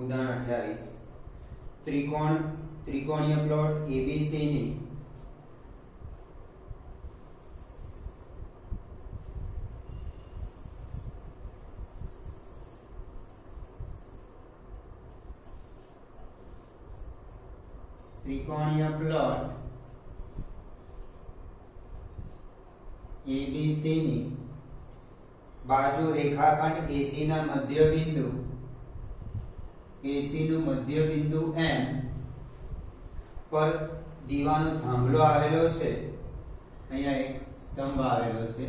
ઉદાહરણ 28 ત્રિકોણીય plot ABC ની ત્રિકોણીય plot ABC ની બાજુ રેખાખંડ AC ના મધ્ય બિંદુ AC નું મધ્ય બિંદુ M પર દીવાનો થાંભલો આવેલો છે. અહીંયા એક સ્તંભ આવેલો છે.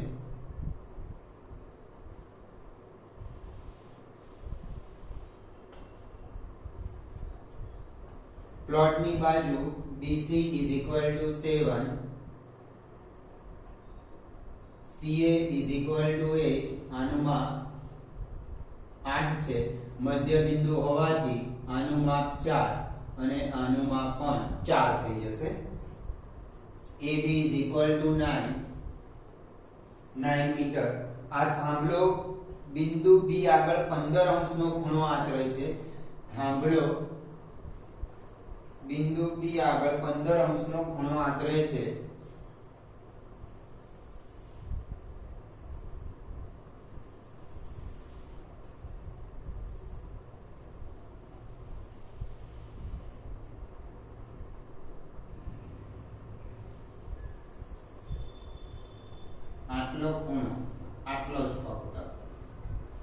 પ્લોટની બાજુ BC = 7, CA = 8, આનું માપ 8 છે. મધ્ય બિંદુ હોવાથી આનું માપ 4 અને આનું માપ પણ 4 થઈ જશે. AB = 9 મીટર. આ થાંભલો બિંદુ B આગળ 15 નો ખૂણો આંતરે છે. થાંભલો બિંદુ B આગળ 15 નો ખૂણો આંતરે છે. આટલો ખૂણો આટલો જ ફક્ત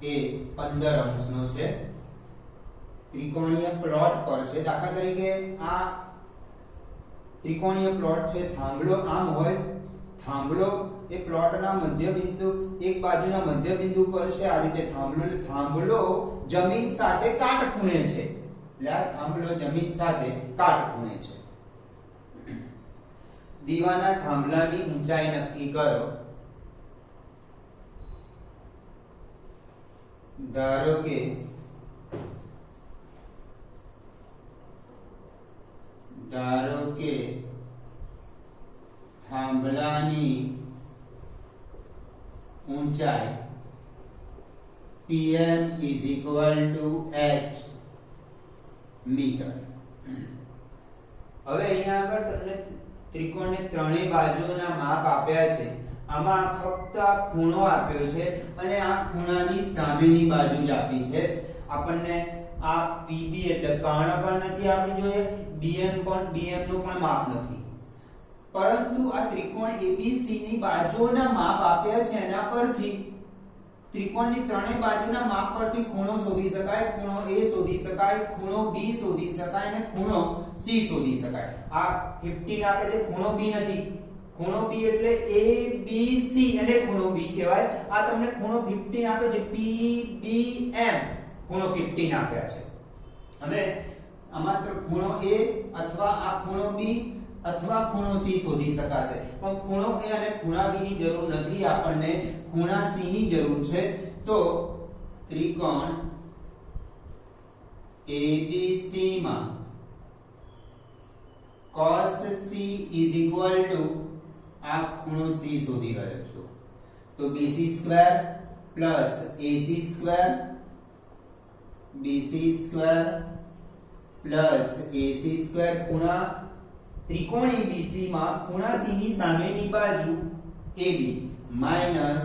એ 15 નો છે. ત્રિકોણીય પ્લોટ પર છે. દાખલા તરીકે આ ત્રિકોણીય પ્લોટ છે. થાંભલો આમ હોય, થાંભલો એ પ્લોટના મધ્ય બિંદુ એક બાજુના મધ્ય બિંદુ પર છે. આ રીતે થાંભલો જમીન સાથે કાટખૂણે છે. એટલે આ થાંભલો જમીન સાથે કાટખૂણે છે. દીવાના થાંભલાની ઊંચાઈ નક્કી કરો. ધારો કે થાંભલાની ઊંચાઈ PM = h મીટર. હવે અહીંયા આગળ તમને ત્રિકોણને ત્રણેય બાજુના માપ આપ્યા છે. આમાં ફક્ત આ ખૂણો આપ્યો છે અને આ ખૂણાની સામેની બાજુ જ આપી છે. આપણને આ PB એટલે કર્ણ પણ નથી આપણી જોઈએ, BM નું પણ માપ નથી. પરંતુ આ ત્રિકોણ ABC ની બાજુઓના માપ આપ્યા છે. એના પરથી ત્રિકોણની ત્રણેય બાજુના માપ પરથી ખૂણો શોધી શકાય, ખૂણો A શોધી શકાય, ખૂણો B શોધી શકાય અને ખૂણો C શોધી શકાય. આ 15 આપે છે, ખૂણો B નથી. ખૂણો B એટલે ABC એટલે ખૂણો B કહેવાય. આ તમને ખૂણો 15 આપે છે, PBM ખૂણો 15 આપ્યા છે. હવે આ માત્ર ખૂણો A અથવા આ ખૂણો B અથવા ખૂણો C શોધી શકાશે. પણ ખૂણો A અને ખૂણા B ની જરૂર નથી. આપણને ખૂણા C ની જરૂર છે. તો ત્રિકોણ ABC માં cos C = આ ખૂણો C શોધી રહ્યો છું. તો BC² + AC² BC² + AC² ખૂણા ત્રિકોણ ABC માં ખૂણા C ની સામેની બાજુ AB minus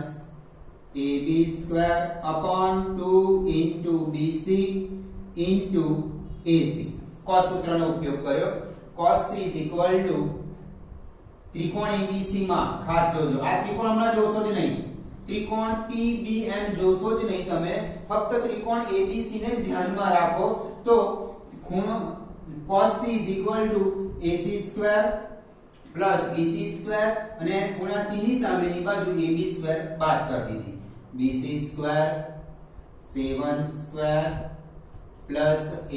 AB² / 2 BC * AC. cos સૂત્રનો ઉપયોગ કર્યો. cos C = ત્રિકોણ ABC માં ખાસ જોજો. આ ત્રિકોણ હમણાં જોશો જ નહીં. ત્રિકોણ PBM જોશો જ નહીં તમે. ફક્ત ત્રિકોણ ABC ને જ ધ્યાનમાં રાખો. તો ખૂણો cos C = AC² + BC² અને ખૂણા C ની સામેની બાજુ AB² બાદ કરી દીધી. BC² 7² +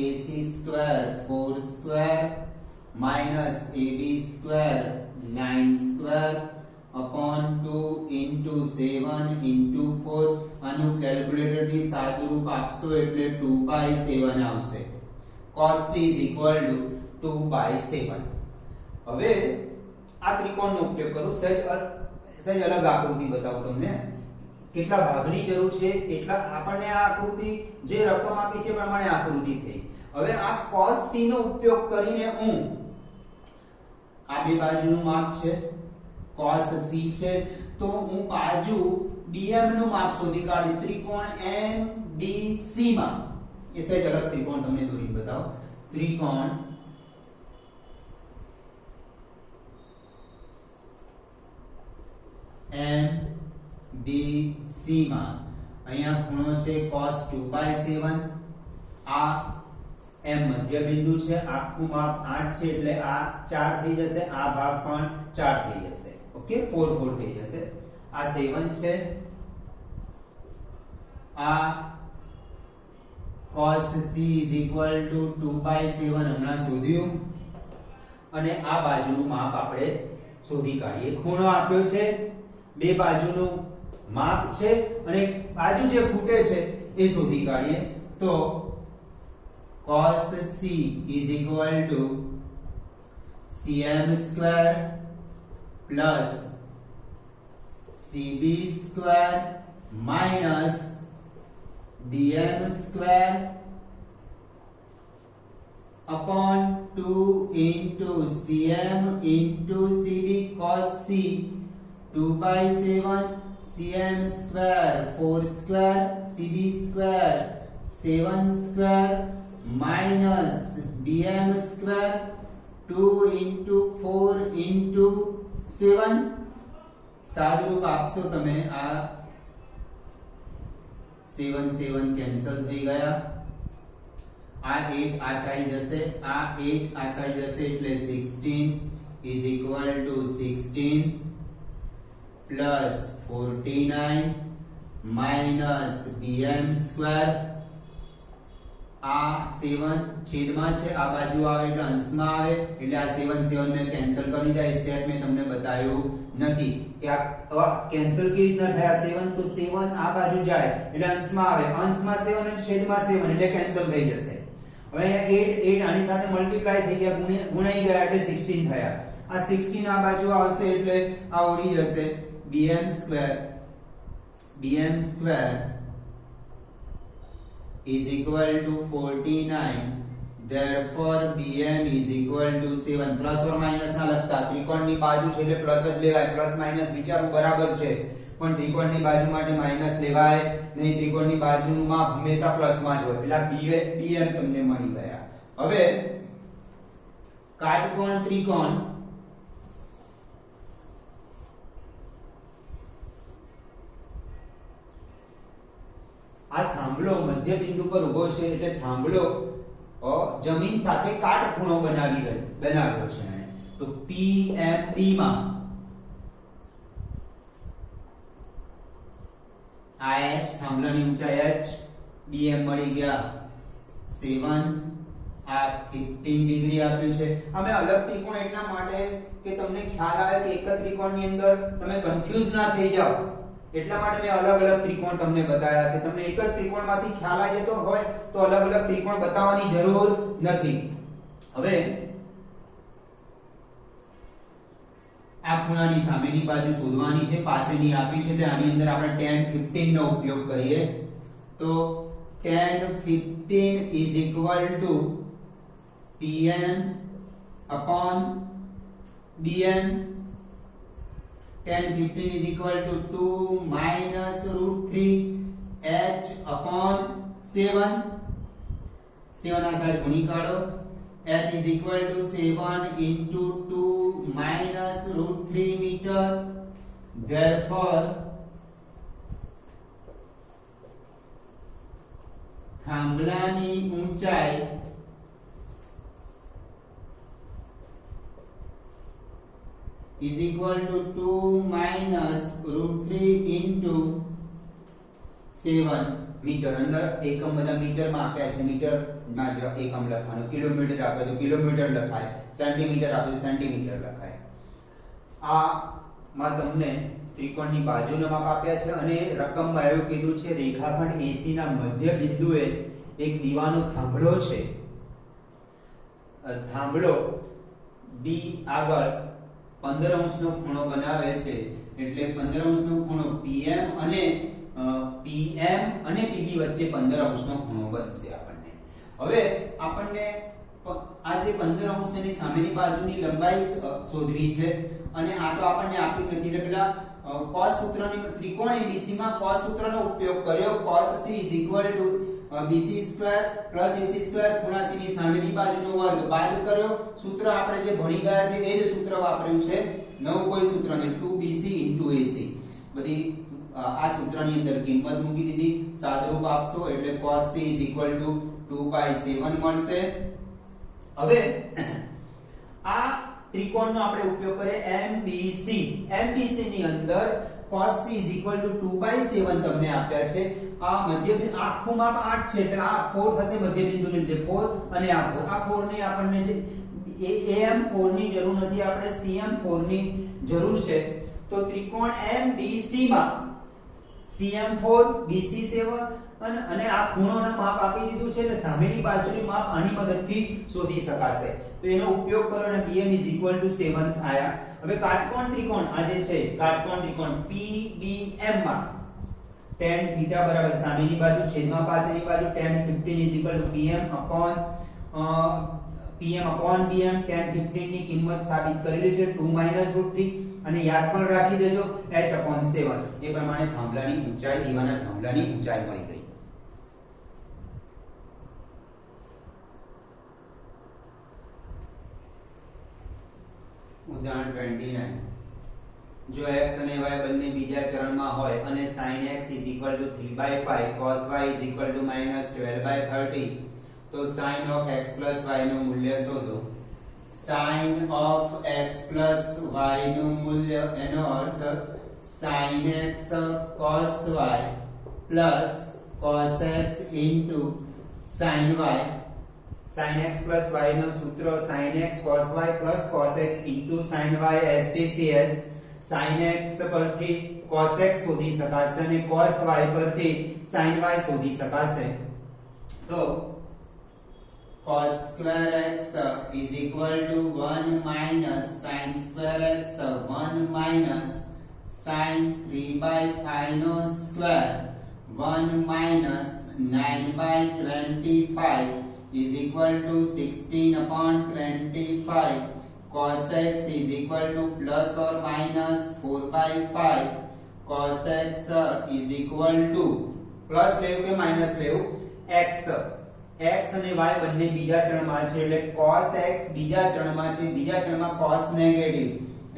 AC² 4² minus AB² 9² upon 2 * 7 * 4. આનું કેલ્ક્યુલેટર થી સાદુરૂપ આપશો એટલે 2/7 આવશે. cos C = 2/7. હવે આ ત્રિકોણનો ઉપયોગ કરું. સહેજ અલગ આકૃતિ બતાવું તમને. કેટલા ભાગની જરૂર છે એટલા આપણને આ આકૃતિ જે રકમ આપી છે પ્રમાણે આકૃતિ થઈ. હવે આ cos c નો ઉપયોગ કરીને હું આ બે બાજુનું માપ છે cos c છે તો હું બાજુ BM નું માપ શોધી કાઢીશ ત્રિકોણ MDC માં. એ સેટ અલગ ત્રિકોણ તમને દોરીને બતાવો. ત્રિકોણ MDC માં અહીંયા ખૂણો છે cos 2/7. આ M મધ્ય બિંદુ છે, આખું માપ 8 છે એટલે આ 4 થઈ જશે, આ ભાગ પણ 4 થઈ જશે. ઓકે 4 4 થઈ જશે. આ 7 છે, આ cos c = 2/7 હમણાં શોધ્યું અને આ બાજુનું માપ આપણે શોધી કાઢીએ. ખૂણો આપ્યો છે, બે બાજુનું માપ છે અને બાજુ જે ખૂટે છે એ શોધી કાઢીએ. તો cos c = cm² plus cb² minus dm² upon 2 into cm into cb cos c 2/7 cm² 4² cb² 7² minus dm² 2 into 4 into 7 સાદુરૂપ આપશો તમે. આ 7 7 કેન્સલ થઈ ગયા. આ 8 આ સાઈડ જશે, આ 8 આ સાઈડ જશે એટલે 16 = 16 plus 49 minus dm². આ 7 છેદમાં છે, આ બાજુ આવે એટલે અંશમાં આવે એટલે આ 7 7 મેં કેન્સલ કરી દીધા. સ્ટેપ મેં તમને બતાવ્યું નથી કે આ કેન્સલ કેવી રીતના થયા. 7 તો 7 આ બાજુ જાય એટલે અંશમાં આવે, અંશમાં 7 અને છેદમાં 7 એટલે કેન્સલ થઈ જશે. હવે 8 8 આની સાથે મલ્ટીપ્લાય થઈ ગયા, ગુણાઈ ગયા એટલે 16 થયા. આ 16 આ બાજુ આવશે એટલે આ ઉડી જશે. bm² is equal to 49. therefore bm is equal to 7. Plus or minus ના લખતા, ત્રિકોણની બાજુ છે એટલે પ્લસ જ લેવાય. પ્લસ માઈનસ વિચારવું બરાબર છે પણ ત્રિકોણની બાજુ માટે માઈનસ લેવાય નહીં. ત્રિકોણની બાજુનું માપ હંમેશા પ્લસમાં જ હોય એટલે bm તમને મળી ગયા. હવે કાટકોણ ત્રિકોણ આ થાંભલો મધ્ય બિંદુ પર ઉભો છે એટલે થાંભલો જમીન સાથે કાટખૂણો બનાવ્યો છે એને. તો PMD માં આ h થાંભલાની ઊંચાઈ h, BM મળી ગયા 7, આ 15 ડિગ્રી આપ્યું છે. અમે અલગ ત્રિકોણ એટલા માટે કે તમને ખ્યાલ આવે કે એક જ ત્રિકોણની અંદર તમે કન્ફ્યુઝ ના થઈ જાઓ એટલા માટે મેં અલગ અલગ ત્રિકોણ તમને બતાવ્યા છે. તમને એક જ ત્રિકોણમાંથી ખ્યાલ આવી જતો હોય તો અલગ અલગ ત્રિકોણ બતાવવાની જરૂર નથી. હવે આ ખૂણાની સામેની બાજુ શોધવાની છે, પાસેની આપી છે એટલે આની અંદર આપણે tan 15 નો ઉપયોગ કરીએ. તો tan 15 is equal to Pm upon dm. tan 15 is equal to 2 minus √3 h upon 7. 7 આ સાઈડ ગુણી કાઢો. h is equal to 7 into 2 minus √3 meter. therefore થાંભલાની ઊંચાઈ is equal to 2 minus √3 into 7 મીટર. અંદર એકમ બધા મીટરમાં આપ્યા છે, મીટર ના જ એકમ લખવાનો. કિલોમીટર આપે તો કિલોમીટર લખાય, સેન્ટીમીટર આપે તો સેન્ટીમીટર લખાય. આ માં તમને ત્રિકોણની બાજુના માપ આપ્યા છે અને રકમમાં એવું કીધું છે રેખાખંડ AC ના મધ્ય બિંદુએ એક દીવાનો થાંભલો છે. થાંભલો B આગળ 15 અંશનો ખૂણો બનાવે છે એટલે 15 અંશનો ખૂણો PM અને PM અને PB વચ્ચે 15 નો ખૂણો બનશે આપણને. હવે આપણને આ જે 15 ની સામેની બાજુની લંબાઈ શોધવી છે અને આ તો આપણને આપ્યું નથી એટલે પેલા cos સૂત્રની ત્રિકોણ ABC માં cos સૂત્રનો ઉપયોગ કર્યો. cos C BC² + AC² ખૂણા C ની સામેની બાજુનો વર્ગ બાદ કર્યો. સૂત્ર આપણે જે ભણી ગયા છે એ જ સૂત્ર વાપર્યું છે, નવું કોઈ સૂત્ર નહીં. 2BC * AC બધી આ સૂત્રની અંદર કિંમત મૂકી દીધી, સાદરૂપ આપશો એટલે cos C = 2/7 મળશે. હવે આ ત્રિકોણનો આપણે ઉપયોગ કરીએ MBC ની અંદર cos C = 2/7 તમને આપ્યા છે. આ મધ્યબિંદુ આખું માપ 8 છે એટલે આ 4 થશે મધ્યબિંદુની લીધે 4 અને આ 4. આ 4 ની આપણને જે AM4 ની જરૂર નથી, આપણે CM4 ની જરૂર છે. તો ત્રિકોણ MBC માં CM4 BC7 અને આ ખૂણોનું માપ આપી દીધું છે એટલે સામેની બાજુની માપ આની મદદથી શોધી શકાશે. તો એનો ઉપયોગ કરો અને PM = 7 આયા. હવે કાટકોણ ત્રિકોણ આ જે છે કાટકોણ ત્રિકોણ PBM માં tan θ બરાબર સામેની બાજુ છેદમાં પાસેની બાજુ tan 15 = PM/BM. tan 15 ની કિંમત સાબિત કરેલી છે 2 - √3 અને યાદ પણ રાખી દેજો h/7. એ પ્રમાણે થાંભલાની ઊંચાઈ દીવાના થાંભલાની ઊંચાઈ મળી ગઈ. ઉદાહરણ 29. જો x અને y બંને બીજા ચરણમાં હોય અને sin x = 3/5 cos y = -12/30 તો sin of x + y નું મૂલ્ય શોધો. sin of x + y નું મૂલ્ય એનો અર્થ sin x cos y plus cos x into sin y. sin x + y નું સૂત્ર sin x cos y plus cos x into sin y STCS. sin x પરથી cos x શોધી શકાશે અને cos y પરથી sin y શોધી શકાશે. તો cos square x is equal to 1 minus sin square x 1 minus sin 3/5 no square 1 minus 9/25 is equal to 16/25. cos x is equal to plus or minus 4/5. cos x is equal to plus લેવું કે minus લેવું x અને y બંને બીજા ચરણમાં છે એટલે cos x બીજા ચરણમાં છે, બીજા ચરણમાં cos નેગેટિવ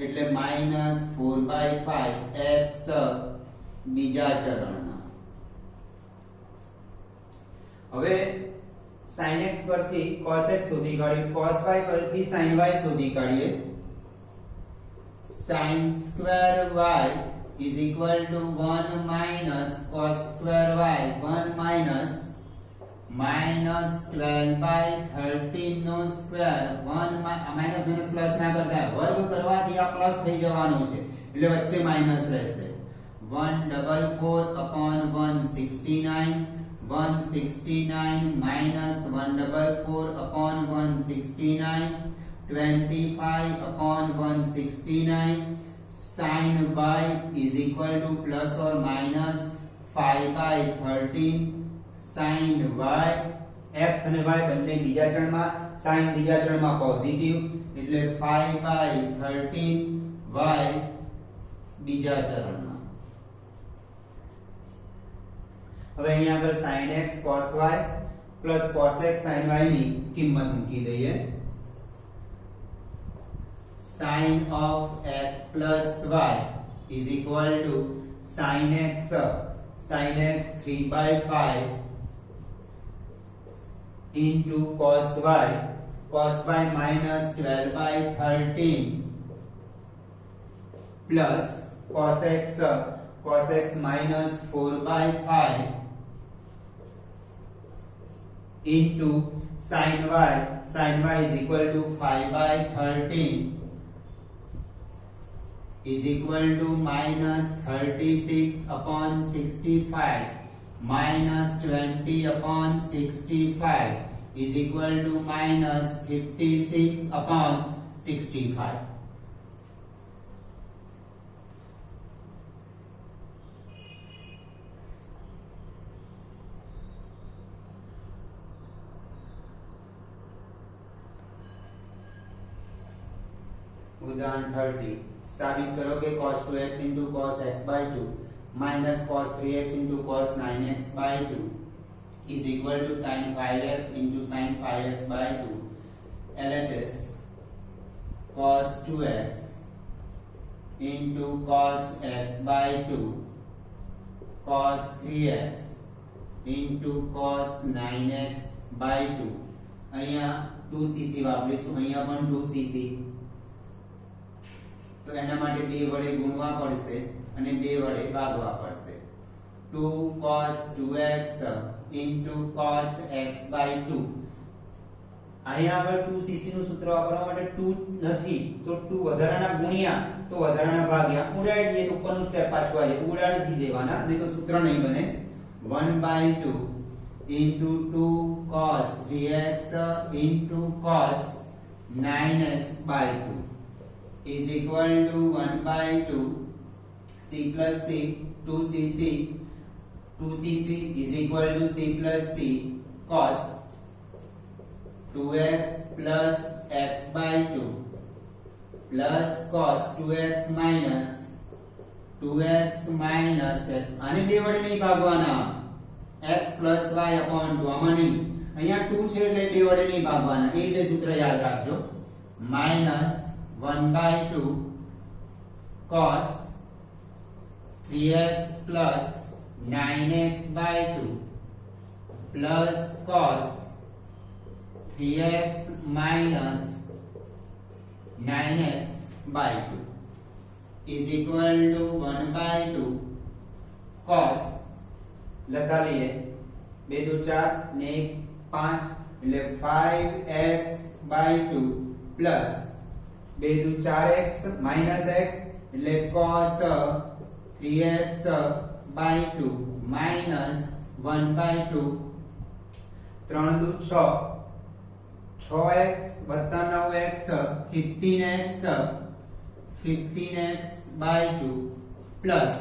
એટલે -4/5 x બીજા ચરણમાં. હવે sin x પરથી cos x શોધી કાઢીએ, cos y પરથી sin y શોધી કાઢીએ. sin square y is equal to 1 minus cos square y 1 minus -12/13 no square 1 minus plus ના કરતા વર્ગ કરવાથી આ પ્લસ થઈ જવાનું છે એટલે વચ્ચે માઈનસ રહેશે. 144/169 169 minus 144/169 25/169 sin y is equal to plus or minus 5/13 sin y. x અને y બંને બીજા ચરણમાં, sin બીજા ચરણમાં પોઝિટિવ એટલે 5/13 y બીજા ચરણમાં. હવે અહીંયા આગળ sin x cos y plus cos x sin y ની કિંમત મૂકી દઈએ. sin of x plus y is equal to sin x 3/5 into cos y minus 12/13 plus cos x minus 4/5 into sin y is equal to 5/13 is equal to minus 36/65 minus 20/65 is equal to minus 56/65. ઉદાહરણ 30 સાબિત કરો કે cos 2x cos x/2 minus cos 3x cos 9x/2 is equal to sin 5x sin 5x/2. LHS cos 2x cos x/2 cos 3x cos 9x/2. અહીંયા 2cc વાપરીશું, અહીંયા પણ 2cc, તો એના માટે 2 વડે ગુણવા પડશે અને 2 વડે ભાગવા પડશે. 2 cos 2x cos x/2. અહીંયા આગળ 2cc નું સૂત્ર વાપરવા માટે 2 નથી તો 2 વધારાના ગુણ્યા તો વધારાના ભાગ્યા ઉડાડી દઈએ તો ઉપરનું સ્ટેપ પાછું આવી જાય, ઉડાડી દેવાના નહીં તો સૂત્ર નહીં બને. 1/2 2 cos 3x cos 9x/2 is equal to 1/2 c plus c 2cc is equal to c plus c cos 2x plus x/2 plus cos 2x minus x. આને બે વડે નહીં ભાગવાના, x plus y upon 2 આમાં નહીં, અહીંયા 2 છે એટલે બે વડે નહીં ભાગવાના, એ રીતે સૂત્ર યાદ રાખજો. minus 1/2 cos 3x plus 9x/2 plus cos 3x minus 9x/2 is equal to 1/2 cos, લસા લઈએ 2 2 4 ને 1 5 એટલે 5x/2 plus 2 2 4x minus x એટલે cos 3x/2 minus 1/2 3 2 6 6x વત્તા 9x 15x/2 plus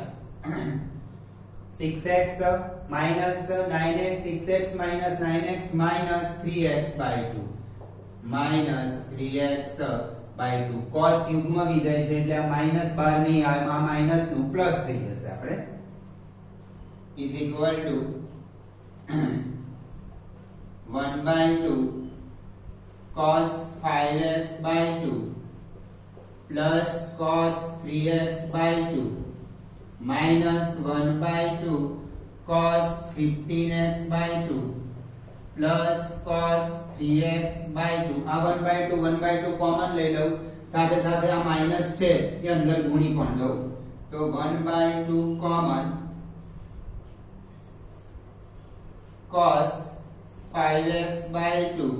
6x minus 9x 6x minus 9x minus 3x/2 minus 3x/2 cos યુગ્મ વિધેય છે એટલે આ માઈનસ બહાર નહીં આવે, આ માઈનસ નું પ્લસ થઈ જશે આપણે, is equal to 1/2 cos 5x/2 plus cos 3x/2 minus 1/2 cos 15x/2 plus cos 3x/2. આ 1/2 કોમન લઈ લઉં, સાથે સાથે આ માઈનસ છે એ અંદર ગુણી પણ દઉં, તો 1/2 common cos 5x/2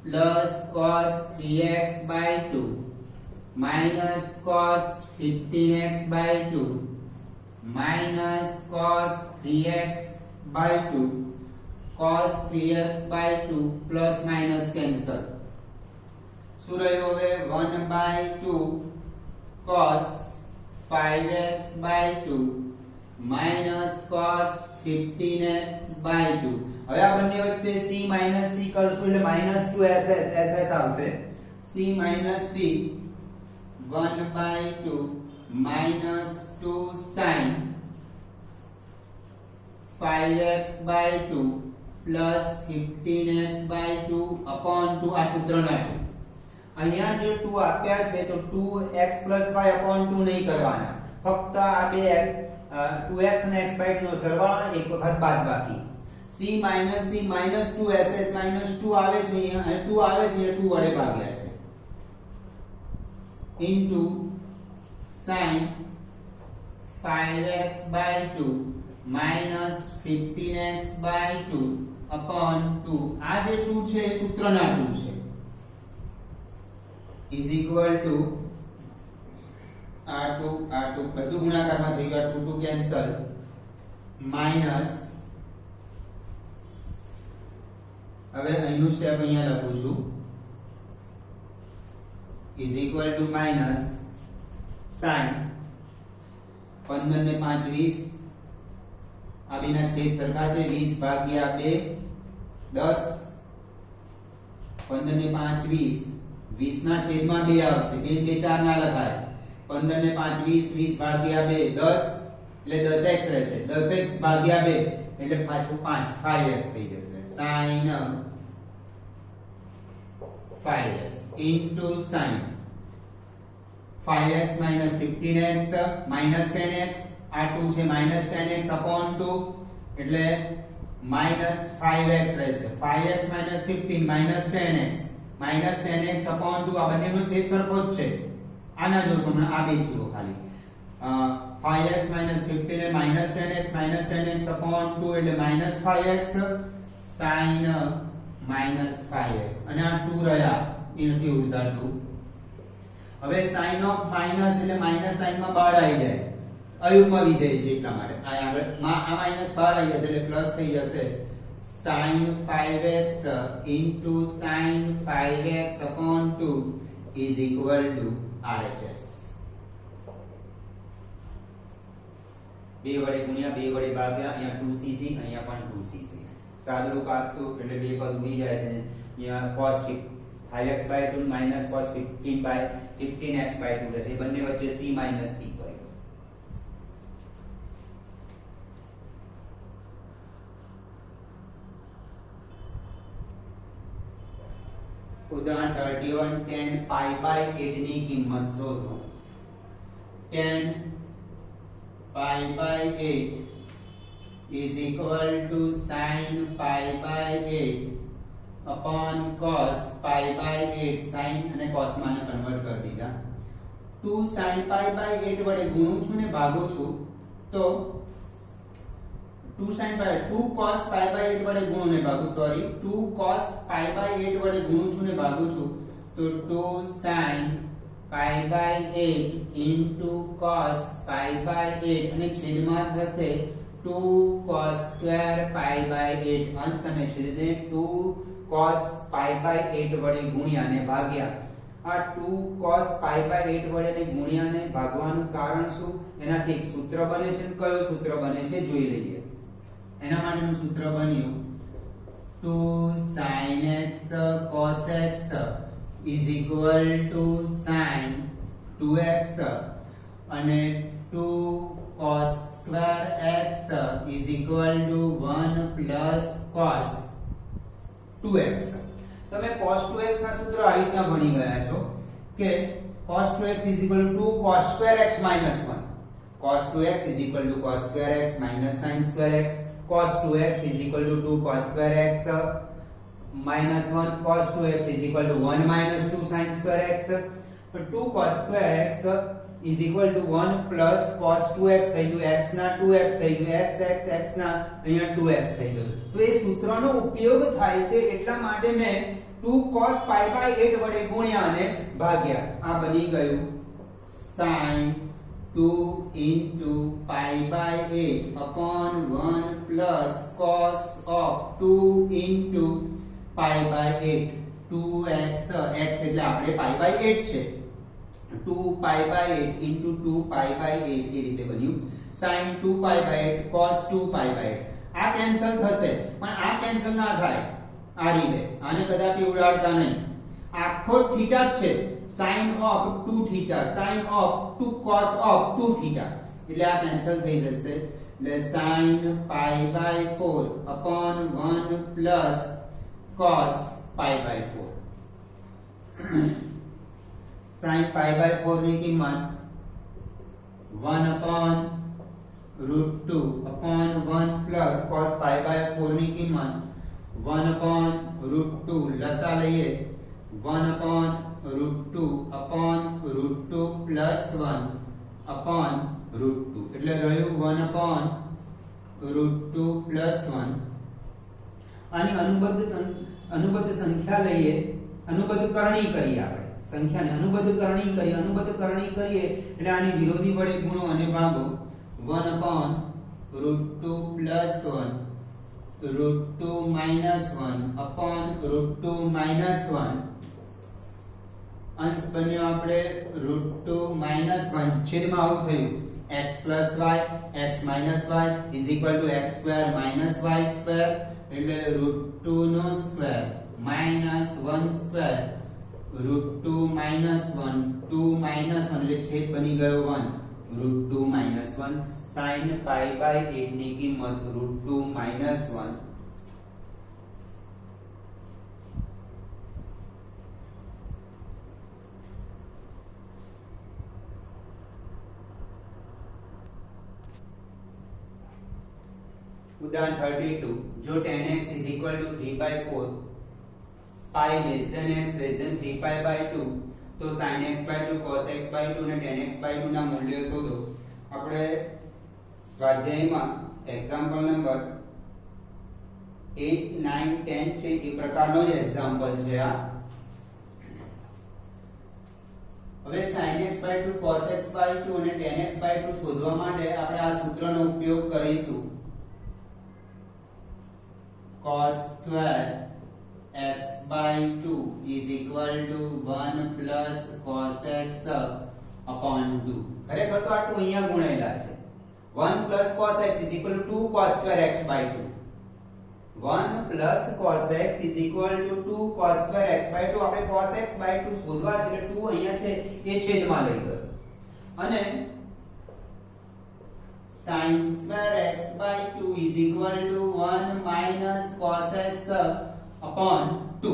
plus cos 3x/2 minus cos 15x/2 minus cos 3x/2 cos 3x/2 plus minus cancel. શું રહ્યું હવે 1/2 cos 5x/2 minus cos 15x/2. હવે આ બંને વચ્ચે c minus c કરશું એટલે -2ss આવશે. c minus c 1/2 minus 2 sin 5x/2 plus 15x/2 upon 2. આ સૂત્ર નાખ્યું. અહીંયા જે 2 આપ્યા છે તો 2x y upon 2 નહીં કરવાના, ફક્ત આ બે 2x અને x/2 નો સરવાળો એક વખત બાદબાકી. c minus c minus 2ss minus 2 આવે છે અહીંયા, અને 2 આવે છે એટલે 2 વડે ભાગ્યા છે, into sin 5x/2 minus 15x/2 upon 2. આ જે 2 છે એ સૂત્રના 2 છે, is equal to r2 બધું ગુણાકારમાં થઈ ગયા, 2 2 કેન્સલ, માઈનસ, હવે અહીંનું સ્ટેપ અહીંયા લખું છું, is equal to minus sin 15 ને 5 20, આ બેના છેદ સરખા છે, 20 ભાગ્યા 2 10, 15 ને 5 20, 20 ના છેદમાં 2 આવશે 2 2 4 ના લખાય 15 ને 5 20 20 ભાગ્યા 2 10 એટલે 10x રહેશે 10x ભાગ્યા 2 એટલે પાછું 5x થઈ જશે sin 5x into sin 5x minus 15x minus 10x આ 2 છે minus 10x upon 2 એટલે minus 5x રહેશે 5x minus 15 minus 10x upon 2 આ બંનેનો છેદ સરખો જ છે આના જોશો મને આ બે જુઓ ખાલી 5x minus 15 એ minus 10x upon 2 એટલે minus 5x sin minus 5x અને આ 2 રહ્યા એ નથી ઉડતા 2 હવે sin of minus એટલે minus sign માં બહાર આવી જાય અયુગ્મ વિધેય છે એટલા માટે આ આગળ આ માઈનસ બહાર આવી જશે એટલે પ્લસ થઈ જશે sin 5x into sin 5x upon 2 is equal to RHS 2 વડે ગુણ્યા 2 વડે ભાગ્યા અહીંયા 2cc અહીંયા પણ 2cc સાદુરૂપ આપશો એટલે બે પદ ઉડી જાય છે અહીંયા cos 5x/2 minus cos 15/15x/2 થશે એ બંને વચ્ચે c minus c કર્યો ઉદાહરણ 31 tan pi/8 ની કિંમત શોધો tan pi/8 is equal to sin pi/8 upon cos pi/8 sin અને cos માં કન્વર્ટ કરી દીધા 2 sin pi/8 વડે ગુણું છું ને ભાગું છું તો 2 sin pi 2 cos pi/8 વડે ગુણું ને ભાગું સોરી 2 cos pi/8 વડે ગુણું છું ને ભાગું છું તો 2 sin pi/8 into cos pi/8 અને છેદમાં થશે 2 cos square pi/8 અંશ અને છેદને 2 cos pi/8 વડે ગુણ્યા ને ભાગ્યા આ 2 cos pi/8 વડે ને ગુણ્યા ને ભાગવાનું કારણ શું એનાથી એક સૂત્ર બને છે કયું સૂત્ર બને છે જોઈ લઈએ એના માટેનું સૂત્ર બન્યું 2 sin x cos x is equal to sin 2x અને 2 cos square x is equal to 1 plus cos 2x તમે cos 2x ના સૂત્ર આ રીતના ભણી ગયા છો કે cos 2x is equal to 2 cos square x minus 1 cos 2x is equal to cos square x minus sin square x cos 2x is equal to 2 cos square x minus 1 cos 2x is equal to 1 minus 2 sin square x but 2 cos square x is equal to 1 plus cos 2x થઈ ગયું x ના 2x થઈ ગયું x ના અહીંયા 2x થઈ ગયું તો એ સૂત્રનો ઉપયોગ થાય છે એટલા માટે મેં 2 cos pi/8 વડે ગુણ્યા અને ભાગ્યા આ બની ગયું sin 2 into pi/8 upon 1 plus cos of 2 into pi/8 2x x એટલે આપણે pi/8 છે 2 pi/8 into 2 pi/8 એ રીતે બન્યું sin 2 pi/8 cos 2 pi/8 આ કેન્સલ થશે પણ આ કેન્સલ ના થાય આ રીતે આને કદાપી ઉડાડતા નહીં આખો થીટા જ છે sin of 2 theta sin of 2 cos of 2 theta એટલે આ કેન્સલ થઈ જશે એટલે sin pi/4 upon 1 plus cos pi/4 sin pi/4 ની કિંમત 1 upon √2 upon 1 plus cos pi/4 ની કિંમત 1 upon √2 લસા લઈએ 1 upon √2 upon √2 plus 1 upon √2 એટલે રહ્યું 1 upon √2 plus 1 આની અનુબદ્ધ સંખ્યા લઈએ અનુબદ્ધ કરણી કરીએ આપણે સંખ્યાને અનુબદ્ધ કરણી કરીએ એટલે આની વિરોધી વડે ગુણો અને ભાગો 1 upon √2 plus 1 √2 minus 1 upon √2 minus 1 અંશ બન્યો આપણે √2 minus 1 છેદમાં આવું થયું x plus y x minus y is equal to x square minus y square એટલે √2 નો સ્ક્વેર minus 1 square √2 - 1 2 - 1 એટલે છેદ બની ગયો 1 √2 - 1 sin π/8 ની કિંમત √2 - 1 उदाहरण 32 जो tan x = 3/4 pi less than x less than 3π/2 तो sin x/2 cos x/2 અને tan x/2 ના મૂલ્યો શોધો। આપણે સ્વાધ્યાયમાં એક્ઝામ્પલ નંબર 8 9 10 છે એ પ્રકારનો જ એક્ઝામ્પલ છે આ। હવે sin x/2 cos x/2 અને tan x/2 શોધવા માટે આપણે આ સૂત્રનો ઉપયોગ કરીશું। cos square x/2 is equal to 1 plus cos x upon 2 ખરેખર તો આ 2 અહીંયા ગુણેલા છે 1 plus cos x is equal to 2 cos square x/2 1 plus cos x is equal to 2 cos square x/2 આપણે cos x/2 શોધવા છે એટલે 2 અહીંયા છે એ છેદમાં લઈ ગયો અને sin square x/2 is equal to 1 minus cos x upon 2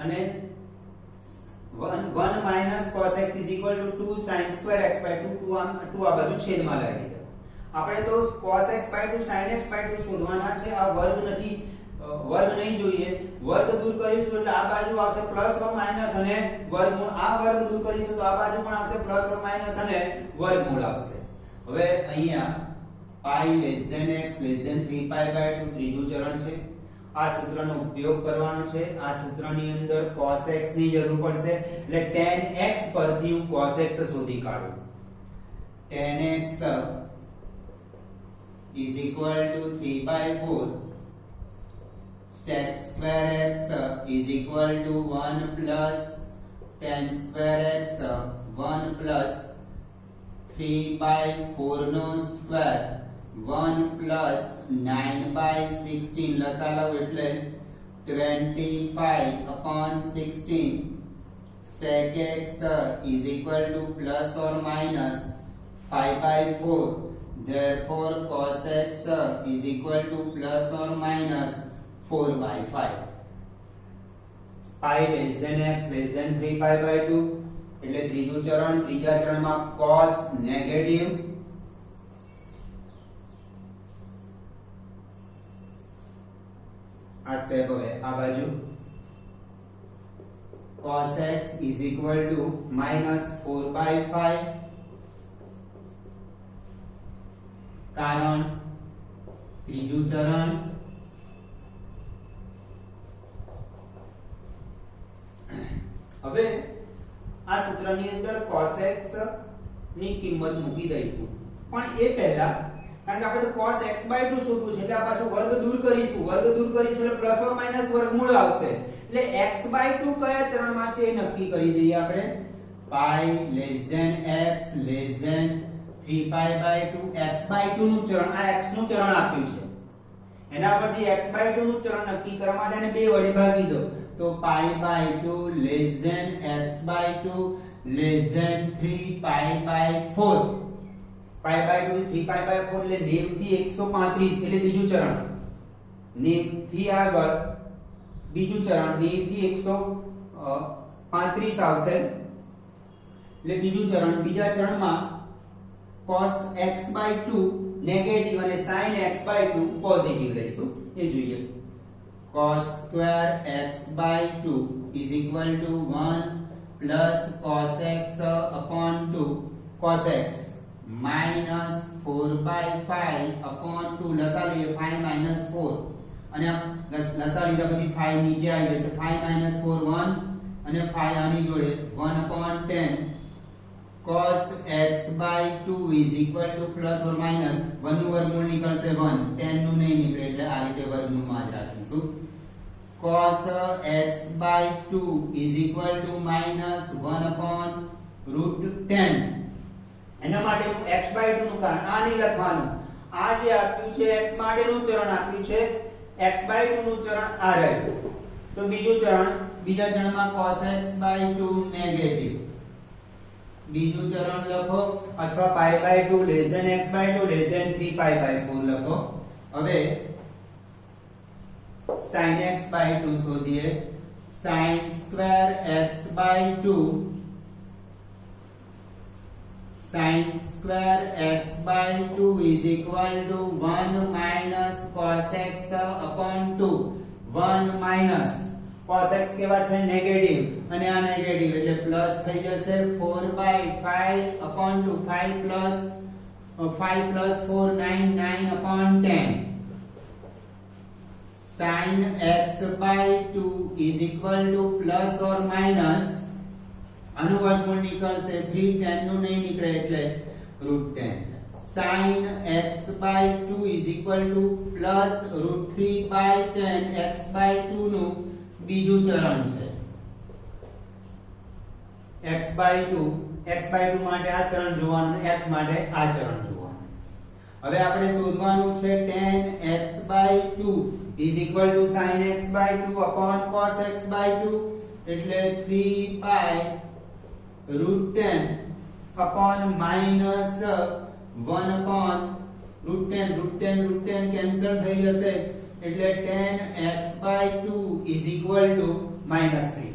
અને 1 minus cos x is equal to 2 sin square x/2 2 આ બાજુ છેદમાં લઈ લીધો। આપણે તો cos x/2 sin x/2 શોધવાના છે આ વર્ગ નથી વર્ગ નહીં જોઈએ વર્ગ દૂર કરીશું એટલે આ બાજુ આવશે પ્લસ ઓર માઈનસ અને વર્ગમૂળ આ વર્ગ દૂર કરીશું તો આ બાજુ પણ આવશે પ્લસ ઓર માઈનસ અને વર્ગમૂળ આવશે। હવે અહીંયા pi less than x less than 3π/2 ત્રીજું ચરણ છે આ સૂત્રનો ઉપયોગ કરવાનો છે આ સૂત્રની અંદર cos x ની જરૂર પડશે એટલે tan x પરથી હું cos x શોધી કાઢું tan x is equal to 3/4 sec square x is equal to 1 plus tan square x 1 plus 3/4 નો સ્ક્વેર 1 plus 9/16 લસાઅ એટલે 25 upon 16 sec x is equal to plus or minus 5/4 therefore cos x is equal to plus or minus 4/5 pi less than x less than 3π/2 એટલે ત્રીજું ચરણ ત્રીજા ચરણમાં cos negative આ step હવે આ બાજુ cos x is equal to minus 4/5 કારણ ત્રીજું ચરણ હવે આ સૂત્રની અંદર cos x ની કિંમત મૂકી દઈશું પણ એ પહેલા કારણ કે આપણે તો cos x/2 શોધવું છે એટલે આ પાછો વર્ગ દૂર કરીશું એટલે પ્લસ ઓર માઈનસ વર્ગમૂળ આવશે એટલે x/2 કયા ચરણમાં છે એ નક્કી કરી દઈએ આપણે pi less than x less than 3π/2 x/2 નું ચરણ આ x નું ચરણ આપ્યું છે એના પરથી x/2 નું ચરણ નક્કી કરવા માટે એને 2 વડે ભાગી દો તો pi/2 less than x/2 less than 3π/4 pi/2 થી 3π/4 એટલે 90 થી 135 એટલે બીજું ચરણ 90 થી આગળ બીજું ચરણ 90 થી 135 આવશે એટલે બીજું ચરણ બીજા ચરણમાં cos x/2 નેગેટિવ અને sin x/2 પોઝિટિવ લઈશું એ જોઈએ cos square x/2 is equal to 1 plus cos x upon 2 cos x minus 4/5 upon 2 લસા લઈએ 5 minus 4 અને લસા લીધા પછી 5 નીચે આવી જશે 5 minus 4 1 અને 5 આની જોડે 1 upon 10 cos x/2 is equal to plus or minus 1 નું વર્ગમૂળ નીકળશે 1 10 નું નહીં નીકળે એટલે આ રીતે વર્ગમૂળમાં જ રાખીશું cos x/2 is equal to minus 1 upon √10 એના માટે હું x/2 નું કારણ આ નહીં લખવાનું આ જે આપ્યું છે x માટેનું ચરણ આપ્યું છે x/2 નું ચરણ આ રહ્યું તો બીજા ચરણમાં cos x/2 નેગેટિવ બીજું ચરણ લખો અથવા π/2 x/2 3π/4 લખો હવે sin x/2 શોધીએ sin square x/2 sin square x/2 is equal to 1 minus cos x upon 2 1 minus cos x કેવા છે નેગેટિવ અને આ નેગેટિવ એટલે પ્લસ થઈ જશે 4/5 upon 2 5 plus 4 9 9 upon 10 sin x/2 is equal to plus or minus આનું વર્ગમૂળ નીકળશે 3 10 નું નહીં નીકળે એટલે √10 sin x/2 is equal to plus √3/10 x/2 નું બીજું ચરણ છે x/2 માટે આ ચરણ જોવાનું x માટે આ ચરણ જોવાનું હવે આપણે શોધવાનું છે tan x/2 is equal to sin x/2 upon cos x/2 એટલે 3π√10 upon minus 1 upon √10 કેન્સલ થઈ જશે એટલે tan x/2 is equal to -3